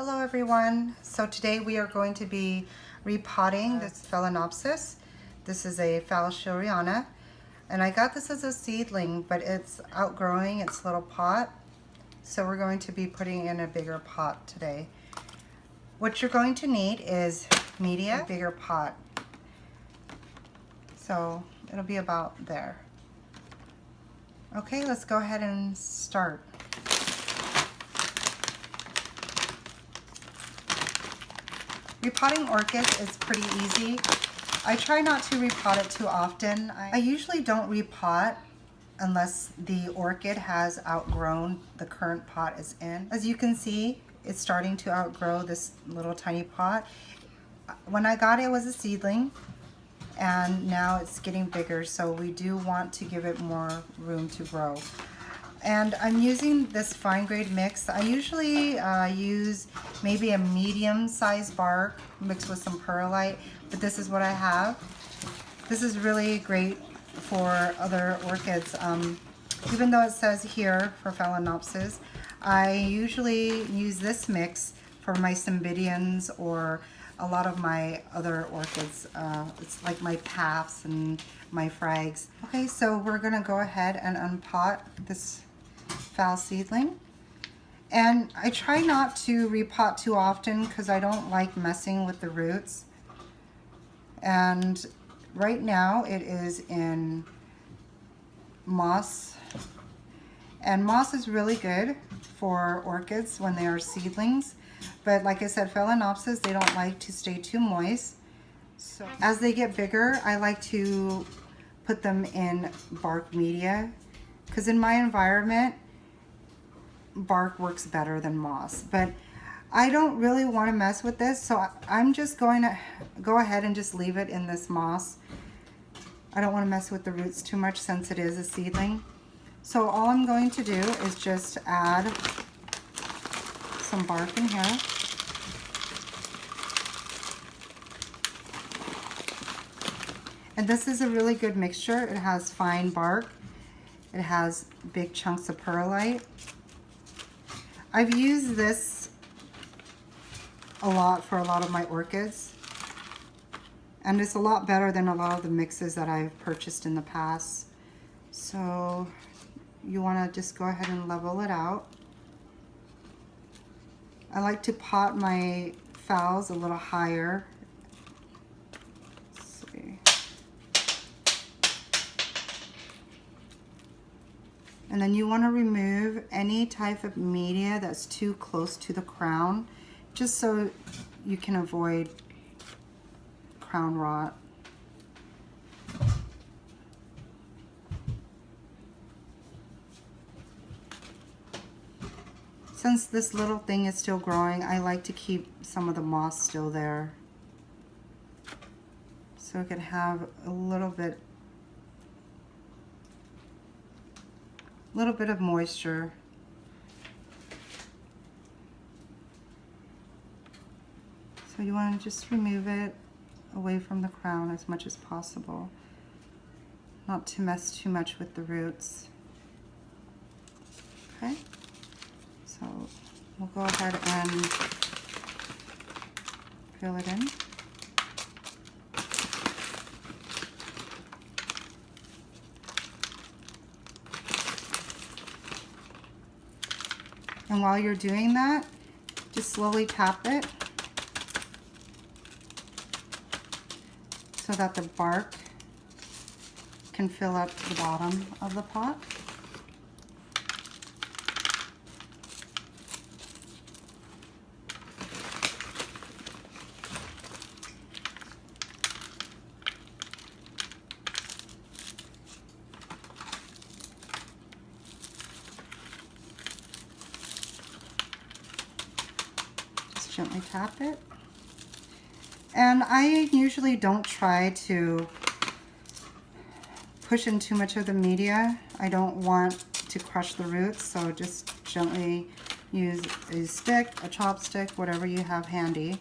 Hello everyone. So today we are going to be repotting this Phalaenopsis. This is a Phalaenopsis, and I got this as a seedling, but it's outgrowing its little pot. So we're going to be putting in a bigger pot today. What you're going to need is media, a bigger pot. So it'll be about there. Okay, let's go ahead and start. Repotting orchids is pretty easy. I try not to repot it too often. I usually don't repot unless the orchid has outgrown the current pot it's in. As you can see, it's starting to outgrow this little tiny pot. When I got it, it was a seedling, and now it's getting bigger, so we do want to give it more room to grow. And I'm using this fine grade mix. I usually use maybe a medium-sized bark mixed with some perlite, but this is what I have. This is really great for other orchids. Even though it says here for Phalaenopsis, I usually use this mix for my Cymbidiums or a lot of my other orchids. It's like my paths and my frags. Okay, so we're gonna go ahead and unpot this Phal seedling. And I try not to repot too often because I don't like messing with the roots. And right now it is in moss. And moss is really good for orchids when they are seedlings. But like I said, Phalaenopsis, they don't like to stay too moist. So as they get bigger, I like to put them in bark media, because in my environment, bark works better than moss. But I don't really want to mess with this, so I'm just going to go ahead and just leave it in this moss. I don't want to mess with the roots too much since it is a seedling. So all I'm going to do is just add some bark in here. And this is a really good mixture. It has fine bark. It has big chunks of perlite. I've used this a lot for a lot of my orchids. And it's a lot better than a lot of the mixes that I've purchased in the past. So you want to just go ahead and level it out. I like to pot my phals a little higher. Let's see. And then you want to remove any type of media that's too close to the crown, just so you can avoid crown rot. Since this little thing is still growing, I like to keep some of the moss still there, so it can have a little bit of moisture. So you want to just remove it away from the crown as much as possible, not to mess too much with the roots. Okay, so we'll go ahead and fill it in. And while you're doing that, just slowly tap it so that the bark can fill up the bottom of the pot. Gently tap it. And I usually don't try to push in too much of the media. I don't want to crush the roots, so just gently use a stick, a chopstick, whatever you have handy,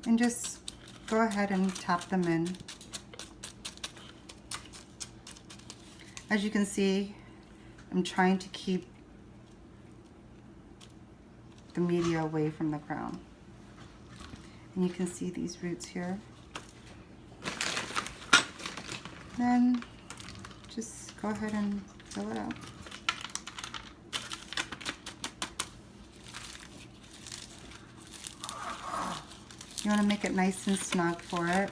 and just go ahead and tap them in. As you can see, I'm trying to keep the media away from the ground. And you can see these roots here. Then just go ahead and fill it out. You want to make it nice and snug for it,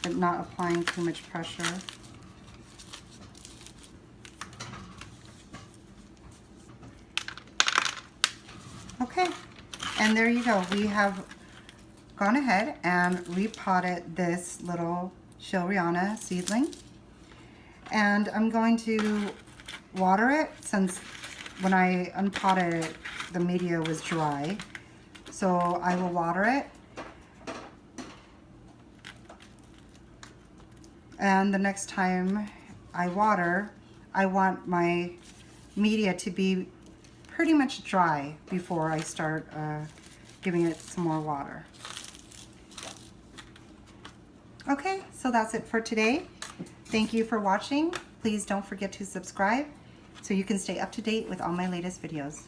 but not applying too much pressure. Okay, and there you go. We have gone ahead and repotted this little Shilriana seedling. And I'm going to water it, since when I unpotted it, the media was dry. So I will water it. And the next time I water, I want my media to be pretty much dry before I start giving it some more water. Okay, so that's it for today. Thank you for watching. Please don't forget to subscribe so you can stay up to date with all my latest videos.